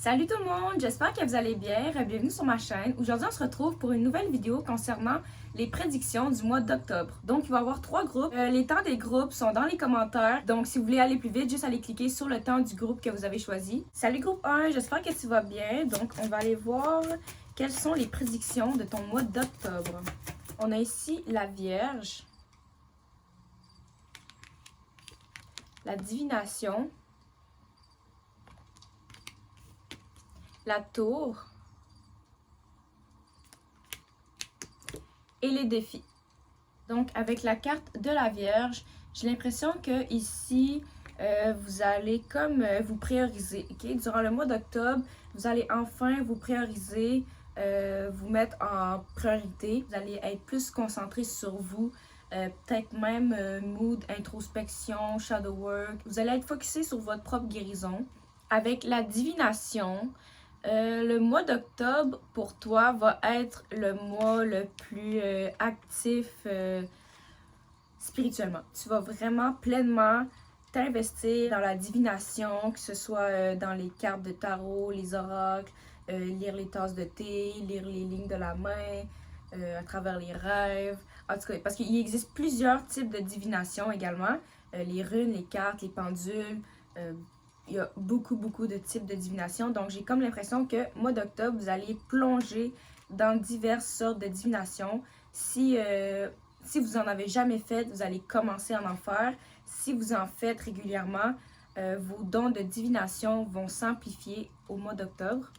Salut tout le monde, j'espère que vous allez bien. Bienvenue sur ma chaîne. Aujourd'hui, on se retrouve pour une nouvelle vidéo concernant les prédictions du mois d'octobre. Donc, il va y avoir 3 groupes. Les temps des groupes sont dans les commentaires. Donc, si vous voulez aller plus vite, juste allez cliquer sur le temps du groupe que vous avez choisi. Salut groupe 1, j'espère que tu vas bien. Donc, on va aller voir quelles sont les prédictions de ton mois d'octobre. On a ici la Vierge, la divination, la tour et les défis. Donc, avec la carte de la Vierge, j'ai l'impression que ici, vous allez comme vous prioriser. Okay? Durant le mois d'octobre, vous allez enfin vous prioriser, vous mettre en priorité. Vous allez être plus concentré sur vous. Peut-être même mood, introspection, shadow work. Vous allez être focusé sur votre propre guérison. Avec la divination, le mois d'octobre pour toi va être le mois le plus actif spirituellement. Tu vas vraiment pleinement t'investir dans la divination, que ce soit dans les cartes de tarot, les oracles, lire les tasses de thé, lire les lignes de la main, à travers les rêves. En tout cas, parce qu'il existe plusieurs types de divination également. Les runes, les cartes, les pendules. Il y a beaucoup de types de divination. Donc, j'ai comme l'impression que mois d'octobre, vous allez plonger dans diverses sortes de divination. Si vous en avez jamais fait, vous allez commencer à en faire. Si vous en faites régulièrement, vos dons de divination vont s'amplifier au mois d'octobre.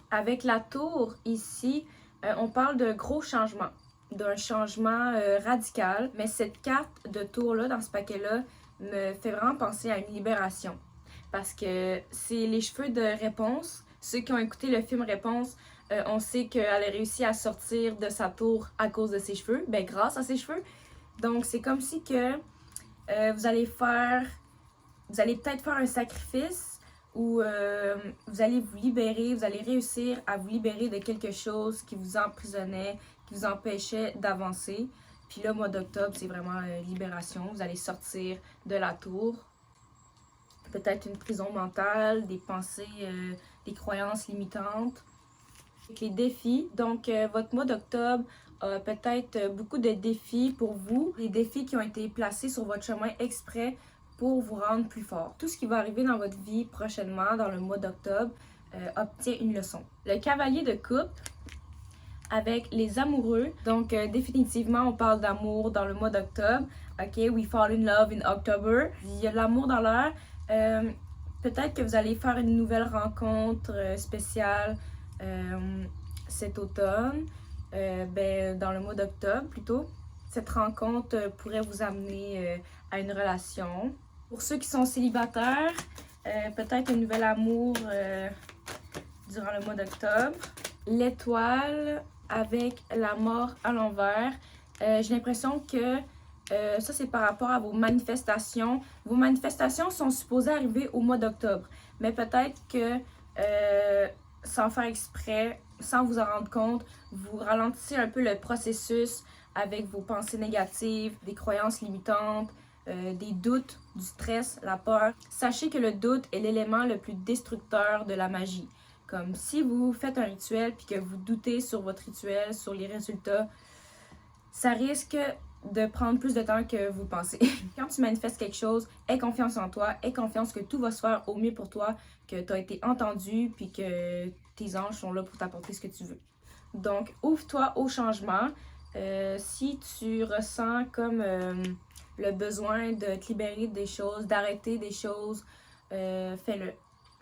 Avec la tour, ici, on parle de gros changements, d'un changement radical. Mais cette carte de tour-là, dans ce paquet-là, me fait vraiment penser à une libération. Parce que c'est les cheveux de Réponse. Ceux qui ont écouté le film Réponse, on sait qu'elle a réussi à sortir de sa tour à cause de ses cheveux, ben grâce à ses cheveux. Donc c'est comme si que vous allez peut-être faire un sacrifice où vous allez vous libérer, vous allez réussir à vous libérer de quelque chose qui vous emprisonnait, qui vous empêchait d'avancer. Puis là, mois d'octobre, c'est vraiment libération. Vous allez sortir de la tour. Peut-être une prison mentale, des pensées, des croyances limitantes. Avec les défis, donc votre mois d'octobre a peut-être beaucoup de défis pour vous. Des défis qui ont été placés sur votre chemin exprès pour vous rendre plus fort. Tout ce qui va arriver dans votre vie prochainement, dans le mois d'octobre, obtient une leçon. Le cavalier de coupe avec les amoureux. Donc, définitivement, on parle d'amour dans le mois d'octobre. OK, we fall in love in October. Il y a de l'amour dans l'air. Peut-être que vous allez faire une nouvelle rencontre spéciale cet automne, dans le mois d'octobre plutôt. Cette rencontre pourrait vous amener à une relation. Pour ceux qui sont célibataires, peut-être un nouvel amour durant le mois d'octobre. L'étoile avec la mort à l'envers. J'ai l'impression que ça, c'est par rapport à vos manifestations. Vos manifestations sont supposées arriver au mois d'octobre. Mais peut-être que, sans faire exprès, sans vous en rendre compte, vous ralentissez un peu le processus avec vos pensées négatives, des croyances limitantes, des doutes, du stress, la peur. Sachez que le doute est l'élément le plus destructeur de la magie. Comme si vous faites un rituel puis que vous doutez sur votre rituel, sur les résultats, ça risque de prendre plus de temps que vous pensez. Quand tu manifestes quelque chose, aie confiance en toi, aie confiance que tout va se faire au mieux pour toi, que tu as été entendu, puis que tes anges sont là pour t'apporter ce que tu veux. Donc, ouvre-toi au changement. Si tu ressens comme le besoin de te libérer des choses, d'arrêter des choses, fais-le.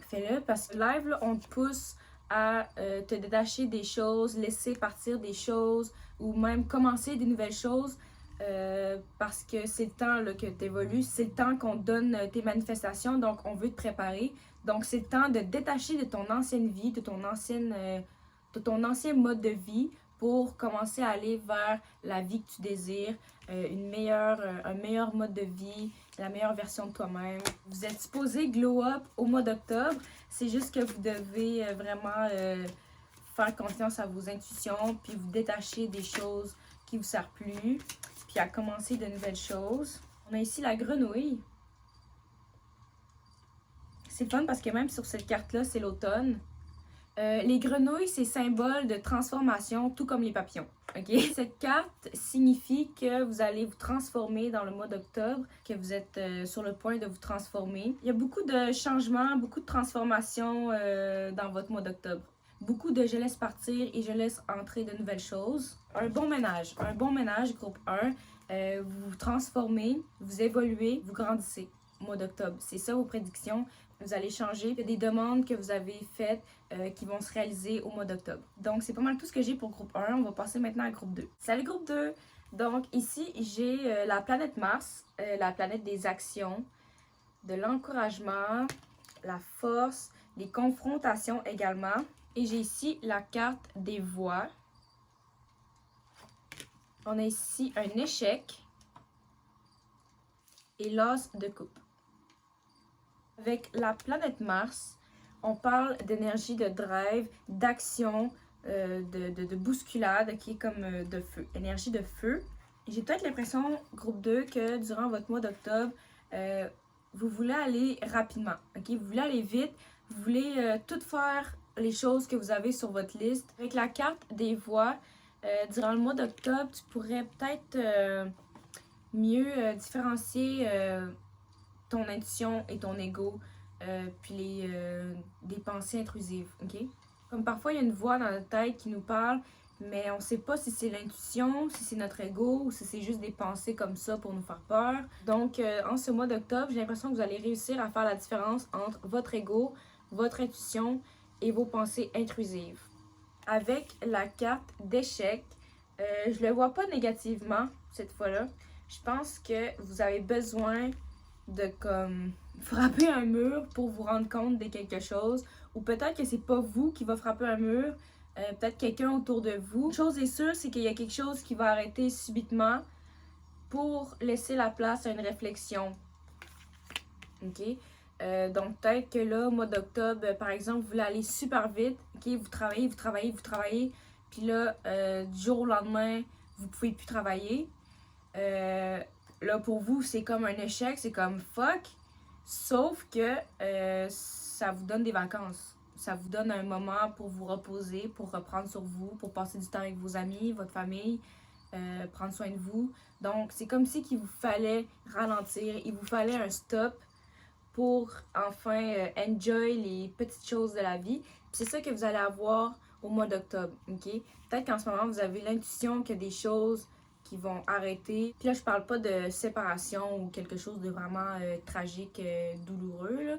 Fais-le parce que live, là, on te pousse à te détacher des choses, laisser partir des choses ou même commencer des nouvelles choses. Parce que c'est le temps là, que tu évolues, c'est le temps qu'on te donne tes manifestations, donc on veut te préparer. Donc c'est le temps de te détacher de ton ancienne vie, de ton ancien mode de vie pour commencer à aller vers la vie que tu désires, un meilleur mode de vie, la meilleure version de toi-même. Vous êtes supposé glow up au mois d'octobre, c'est juste que vous devez vraiment faire confiance à vos intuitions, puis vous détacher des choses qui vous servent plus, puis à commencer de nouvelles choses. On a ici la grenouille. C'est fun parce que même sur cette carte-là, c'est l'automne. Les grenouilles, c'est symbole de transformation, tout comme les papillons. Okay? Cette carte signifie que vous allez vous transformer dans le mois d'octobre, que vous êtes sur le point de vous transformer. Il y a beaucoup de changements, beaucoup de transformations dans votre mois d'octobre. Beaucoup de je laisse partir et je laisse entrer de nouvelles choses. Un bon ménage, groupe 1. Vous vous transformez, vous évoluez, vous grandissez. Mois d'octobre, c'est ça vos prédictions. Vous allez changer. Il y a des demandes que vous avez faites qui vont se réaliser au mois d'octobre. Donc, c'est pas mal tout ce que j'ai pour groupe 1. On va passer maintenant à groupe 2. Salut groupe 2! Donc, ici, j'ai la planète Mars, la planète des actions, de l'encouragement, la force, les confrontations également. Et j'ai ici la carte des voix. On a ici un échec et l'as de coupe. Avec la planète Mars, on parle d'énergie de drive, d'action, de bousculade, qui est comme de feu, énergie de feu. J'ai peut-être l'impression, groupe 2, que durant votre mois d'octobre, vous voulez aller rapidement, ok? Vous voulez aller vite, vous voulez tout faire les choses que vous avez sur votre liste. Avec la carte des voix, durant le mois d'octobre, tu pourrais peut-être mieux différencier ton intuition et ton ego, puis des pensées intrusives, ok? Comme parfois, il y a une voix dans notre tête qui nous parle, mais on ne sait pas si c'est l'intuition, si c'est notre ego, ou si c'est juste des pensées comme ça pour nous faire peur. Donc, en ce mois d'octobre, j'ai l'impression que vous allez réussir à faire la différence entre votre ego, votre intuition et vos pensées intrusives. Avec la carte d'échec, je le vois pas négativement cette fois-là. Je pense que vous avez besoin de comme frapper un mur pour vous rendre compte de quelque chose, ou peut-être que c'est pas vous qui va frapper un mur, peut-être quelqu'un autour de vous. Une chose est sûre, c'est qu'il y a quelque chose qui va arrêter subitement pour laisser la place à une réflexion. Ok? Donc peut-être que là, au mois d'octobre, par exemple, vous voulez aller super vite, ok? Vous travaillez, puis là, du jour au lendemain, vous pouvez plus travailler. Là, pour vous, c'est comme un échec, c'est comme fuck. Sauf que ça vous donne des vacances. Ça vous donne un moment pour vous reposer, pour reprendre sur vous, pour passer du temps avec vos amis, votre famille, prendre soin de vous. Donc, c'est comme si qu'il vous fallait ralentir, il vous fallait un stop pour enfin enjoy les petites choses de la vie. C'est ça que vous allez avoir au mois d'octobre, ok? Peut-être qu'en ce moment, vous avez l'intuition qu'il y a des choses qui vont arrêter. Puis là, je parle pas de séparation ou quelque chose de vraiment tragique, douloureux, là.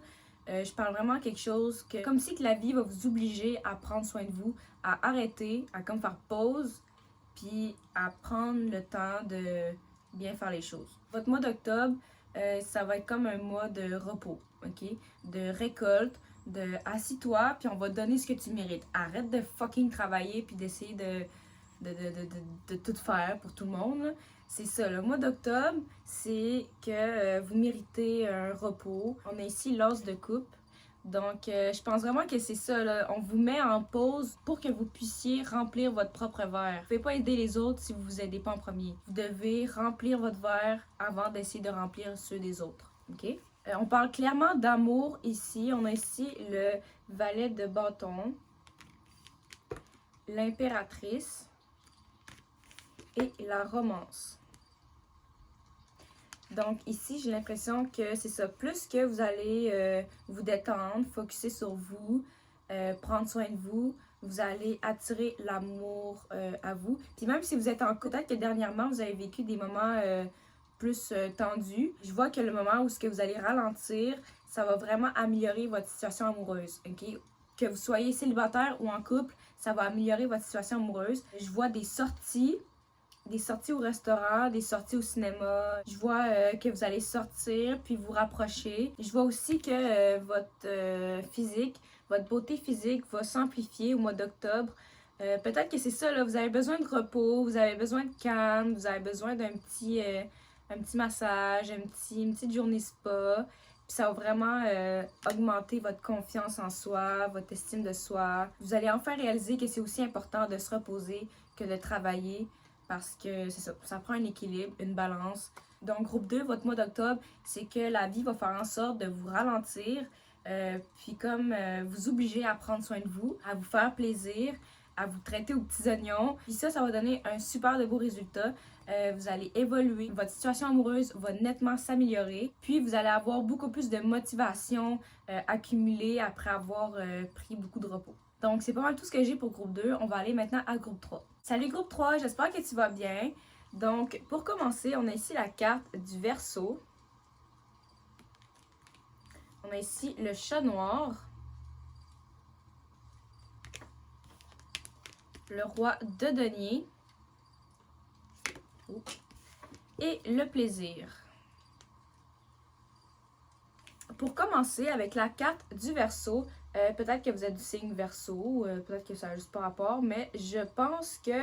Je parle vraiment de quelque chose que, comme si que la vie va vous obliger à prendre soin de vous, à arrêter, à comme faire pause, puis à prendre le temps de bien faire les choses. Votre mois d'octobre, ça va être comme un mois de repos, ok? De récolte, de assis-toi, puis on va te donner ce que tu mérites. Arrête de fucking travailler, puis d'essayer de tout faire pour tout le monde. C'est ça, le mois d'octobre, c'est que vous méritez un repos. On a ici l'as de coupe. Donc, je pense vraiment que c'est ça, là. On vous met en pause pour que vous puissiez remplir votre propre verre. Vous ne pouvez pas aider les autres si vous ne vous aidez pas en premier. Vous devez remplir votre verre avant d'essayer de remplir ceux des autres. OK? On parle clairement d'amour ici. On a ici le valet de bâton, l'impératrice et la romance. Donc ici, j'ai l'impression que c'est ça. Plus que vous allez vous détendre, focusser sur vous, prendre soin de vous, vous allez attirer l'amour à vous. Puis même si vous êtes en couple, peut-être que dernièrement, vous avez vécu des moments plus tendus. Je vois que le moment où ce que vous allez ralentir, ça va vraiment améliorer votre situation amoureuse. OK? Que vous soyez célibataire ou en couple, ça va améliorer votre situation amoureuse. Je vois des sorties au restaurant, des sorties au cinéma. Je vois que vous allez sortir puis vous rapprocher. Je vois aussi que votre physique, votre beauté physique va s'amplifier au mois d'octobre. Peut-être que c'est ça, là, vous avez besoin de repos, vous avez besoin de calme, vous avez besoin d'un petit massage, une petite journée spa. Puis ça va vraiment augmenter votre confiance en soi, votre estime de soi. Vous allez enfin réaliser que c'est aussi important de se reposer que de travailler. Parce que c'est ça, ça prend un équilibre, une balance. Donc, groupe 2, votre mois d'octobre, c'est que la vie va faire en sorte de vous ralentir, puis comme vous obliger à prendre soin de vous, à vous faire plaisir, à vous traiter aux petits oignons. Puis ça va donner un super de beau résultat. Vous allez évoluer, votre situation amoureuse va nettement s'améliorer, puis vous allez avoir beaucoup plus de motivation accumulée après avoir pris beaucoup de repos. Donc c'est pas mal tout ce que j'ai pour groupe 2. On va aller maintenant à groupe 3. Salut groupe 3, j'espère que tu vas bien. Donc pour commencer, on a ici la carte du Verseau. On a ici le chat noir, le roi de denier et le plaisir. Pour commencer avec la carte du Verseau, peut-être que vous êtes du signe Verseau, peut-être que ça n'a juste pas rapport, mais je pense que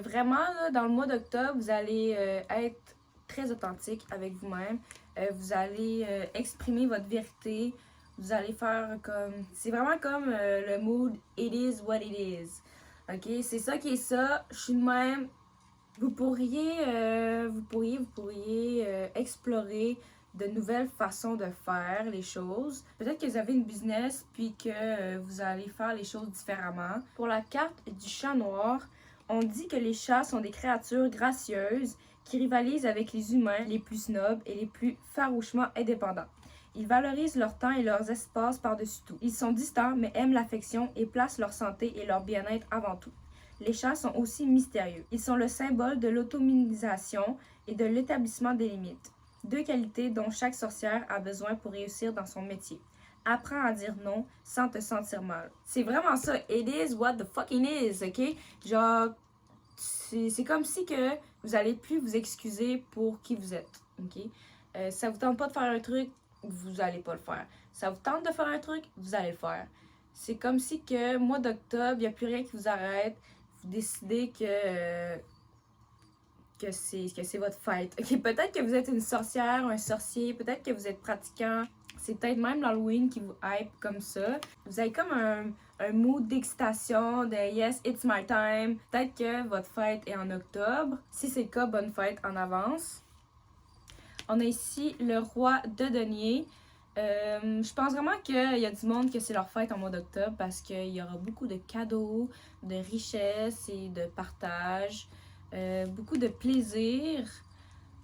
vraiment là, dans le mois d'octobre, vous allez être très authentique avec vous-même. Vous allez exprimer votre vérité. Vous allez faire comme... C'est vraiment comme le mood « It is what it is ». OK? C'est ça qui est ça. Je suis de même. Vous pourriez explorer de nouvelles façons de faire les choses. Peut-être que vous avez une business puis que vous allez faire les choses différemment. Pour la carte du chat noir, on dit que les chats sont des créatures gracieuses qui rivalisent avec les humains les plus snobs et les plus farouchement indépendants. Ils valorisent leur temps et leurs espaces par-dessus tout. Ils sont distants mais aiment l'affection et placent leur santé et leur bien-être avant tout. Les chats sont aussi mystérieux. Ils sont le symbole de l'autonomisation et de l'établissement des limites. Deux qualités dont chaque sorcière a besoin pour réussir dans son métier. Apprends à dire non sans te sentir mal. C'est vraiment ça. It is what the fucking is, ok? Genre, c'est comme si que vous allez plus vous excuser pour qui vous êtes, ok? Ça vous tente pas de faire un truc, vous allez pas le faire. Ça vous tente de faire un truc, vous allez le faire. C'est comme si que mois d'octobre, il n'y a plus rien qui vous arrête. Vous décidez que c'est votre fête. Okay, peut-être que vous êtes une sorcière, un sorcier, peut-être que vous êtes pratiquant. C'est peut-être même l'Halloween qui vous hype comme ça. Vous avez comme un mood d'excitation, de yes, it's my time. Peut-être que votre fête est en octobre. Si c'est le cas, bonne fête en avance. On a ici le roi de denier. Je pense vraiment qu'il y a du monde que c'est leur fête en mois d'octobre parce qu'il y aura beaucoup de cadeaux, de richesse et de partage, beaucoup de plaisir.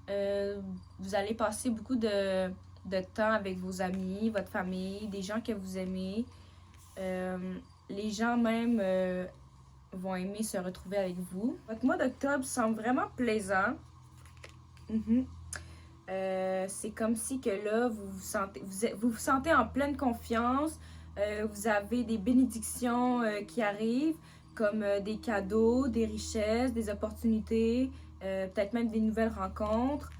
Vous allez passer beaucoup de temps avec vos amis, votre famille, des gens que vous aimez. Les gens même vont aimer se retrouver avec vous. Votre mois d'octobre semble vraiment plaisant. C'est comme si que là, vous vous sentez en pleine confiance. Vous avez des bénédictions qui arrivent, comme des cadeaux, des richesses, des opportunités, peut-être même des nouvelles rencontres.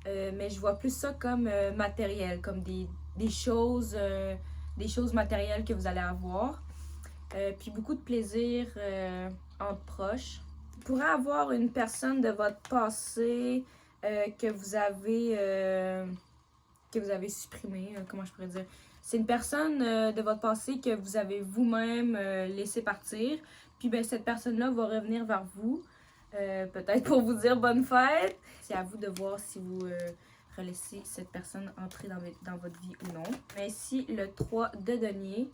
Mais je vois plus ça comme matériel, comme des choses matérielles que vous allez avoir. Puis beaucoup de plaisir entre proches. Vous pourrez avoir une personne de votre passé que vous avez supprimé, comment je pourrais dire. C'est une personne de votre passé que vous avez vous-même laissé partir. Puis ben, cette personne-là va revenir vers vous, peut-être pour vous dire bonne fête. C'est à vous de voir si vous relaissez cette personne entrer dans votre vie ou non. Mais ici, le 3 de denier.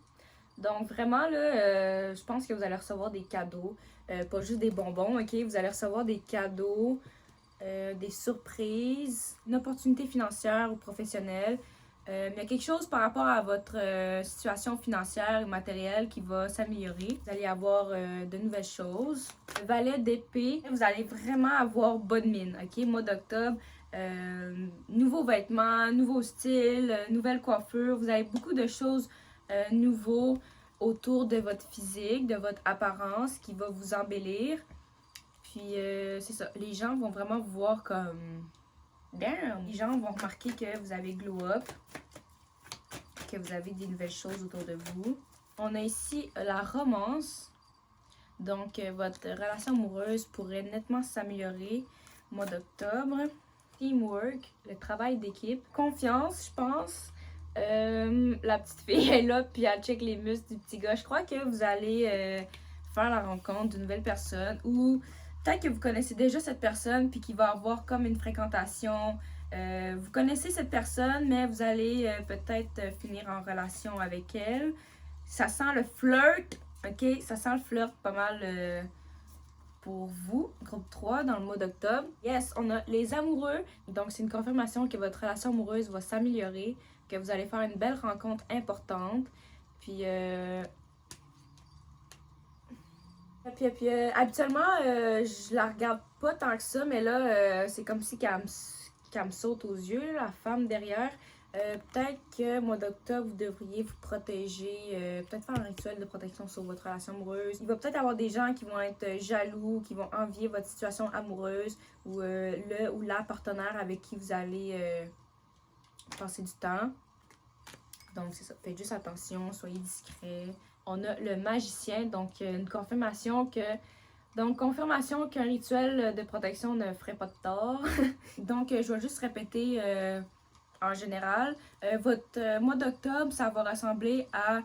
Donc vraiment, là, je pense que vous allez recevoir des cadeaux. Pas juste des bonbons, ok? Vous allez recevoir des cadeaux. Des surprises, une opportunité financière ou professionnelle. Mais il y a quelque chose par rapport à votre situation financière et matérielle qui va s'améliorer. Vous allez avoir de nouvelles choses. Le valet d'épée, vous allez vraiment avoir bonne mine, ok? Mois d'octobre, nouveaux vêtements, nouveaux styles, nouvelles coiffures. Vous avez beaucoup de choses nouveaux autour de votre physique, de votre apparence qui va vous embellir. Puis c'est ça, les gens vont vraiment vous voir comme damn! Les gens vont remarquer que vous avez glow up, que vous avez des nouvelles choses autour de vous. On a ici la romance. Donc votre relation amoureuse pourrait nettement s'améliorer au mois d'octobre. Teamwork, le travail d'équipe. Confiance, je pense. La petite fille est là, puis elle check les muscles du petit gars. Je crois que vous allez faire la rencontre d'une nouvelle personne ou peut-être que vous connaissez déjà cette personne puis qu'il va avoir comme une fréquentation Vous connaissez cette personne, mais vous allez peut-être finir en relation avec elle. Ça sent le flirt, ok? Ça sent le flirt pas mal pour vous, groupe 3, dans le mois d'octobre. Yes, on a les amoureux. Donc, c'est une confirmation que votre relation amoureuse va s'améliorer, que vous allez faire une belle rencontre importante. Puis, habituellement, je la regarde pas tant que ça, mais là, c'est comme si qu'elle me saute aux yeux, la femme derrière. Peut-être que mois d'octobre, vous devriez vous protéger, peut-être faire un rituel de protection sur votre relation amoureuse. Il va peut-être y avoir des gens qui vont être jaloux, qui vont envier votre situation amoureuse ou le ou la partenaire avec qui vous allez passer du temps. Donc, c'est ça. Faites juste attention, soyez discret. On a le magicien, donc une confirmation que... Donc, confirmation qu'un rituel de protection ne ferait pas de tort. Donc, je vais juste répéter en général. Votre mois d'octobre, ça va ressembler à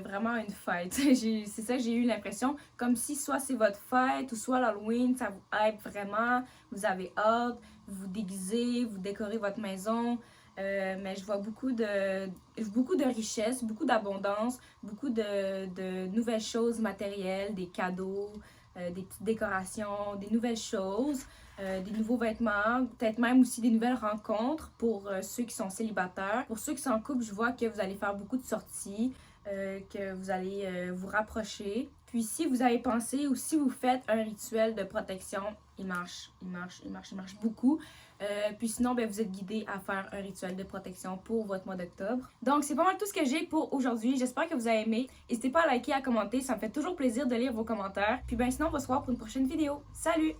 vraiment une fête. C'est ça que j'ai eu l'impression. Comme si soit c'est votre fête ou soit l'Halloween, ça vous aide vraiment. Vous avez hâte, vous déguisez, vous décorez votre maison. Mais je vois beaucoup de richesse, beaucoup d'abondance, beaucoup de nouvelles choses matérielles, des cadeaux, des petites décorations, des nouvelles choses, des nouveaux vêtements, peut-être même aussi des nouvelles rencontres pour ceux qui sont célibataires. Pour ceux qui sont en couple, je vois que vous allez faire beaucoup de sorties, que vous allez vous rapprocher. Puis si vous avez pensé ou si vous faites un rituel de protection, il marche beaucoup. Puis sinon, ben, vous êtes guidé à faire un rituel de protection pour votre mois d'octobre. Donc, c'est pas mal tout ce que j'ai pour aujourd'hui. J'espère que vous avez aimé. N'hésitez pas à liker, à commenter. Ça me fait toujours plaisir de lire vos commentaires. Puis ben sinon, on va se voir pour une prochaine vidéo. Salut!